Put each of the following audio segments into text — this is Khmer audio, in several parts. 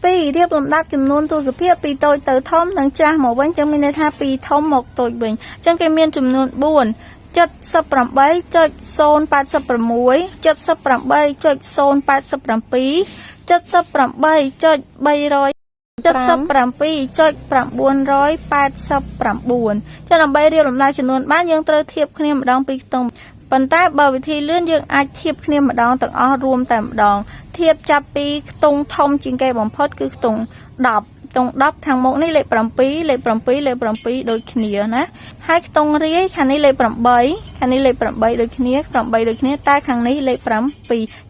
ពីរៀបលំដាប់ចំនួនទស្សភាពពីតូចទៅធំនិងចាស់មកវិញចឹងមានន័យថាពីធំមកតូចវិញចឹងគេមានចំនួន4 78.086 78.087 78.300 77.989 ចឹងដើម្បីរៀបលំដាប់ចំនួនបានយើងត្រូវធៀបគ្នាម្ដងពីខ្ទង់ប៉ុន្តែបើវិធីលឿនយើងអាចធៀបគ្នាម្ដងទាំងអស់រួមតែម្ដងធៀបចាប់ពីខ្ទង់ធំជាងគេបំផុតគឺខ្ទង់10ខ្ទង់10ខាងមុខនេះលេខ7លេខ7លេខ7ដូចគ្នាណាហើយខ្ទង់រាយខាងនេះលេខ8ខាងនេះលេខ8ដូចគ្នា8ដូចគ្នាតែខាងនេះលេខ7អញ្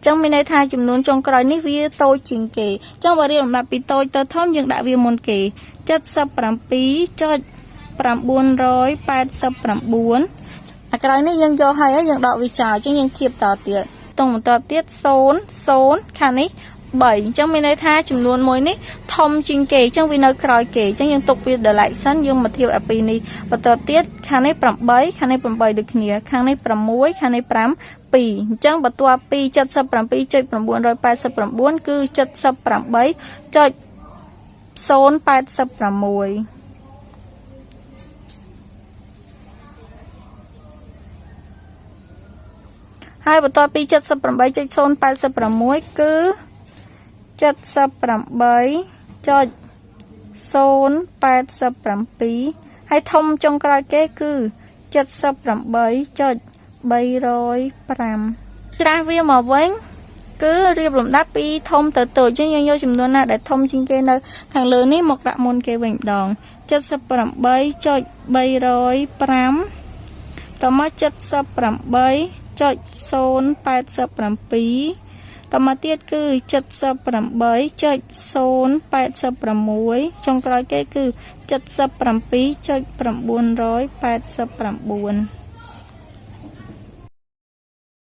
ចឹងមានន័យថាចំនួនចុងក្រោយនេះវាតូចជាងគេអញ្ចឹងបើរៀបលំដាប់ពីតូចទៅធំយើងដាក់វាមុនគេ 77.989 អាក្រោយនេះយើងយកហើយយើងដកវាចោលអញ្ចឹងយើងធៀបតទៀតតង់បន្តទៀត0 ខាងនេះ3អញ្ចឹងមានន័យថាចំនួនមួយនេះធំជាងគេអញ្ចឹងវានៅក្រោយគេអញ្ចឹងយើងទុកវាដល់ឡែកសិនយើងមកធៀបអាពីរនេះបន្តទៀតខាងនេះ8ខាងនេះ8ដូចគ្នាខាងនេះ6ខាងនេះ5 2អញ្ចឹងបន្ទាប់ពី 77.989 គឺ 78.086ហើយបន្ទាប់ពី 78.086 គឺ 78.087 ហើយធំចុងក្រោយគេគឺ 78.305 ច្រាស់វាមកវិញគឺរៀបលំដាប់ពីធំទៅតូចអញ្ចឹងយើងយកចំនួនណាដែលធំជាងគេនៅខាងលើនេះមកដាក់មុនគេវិញម្ដង 78.305 តមក 78.087 តមកទៀតគឺ 78.086 ចុងក្រោយគេគឺ 77.989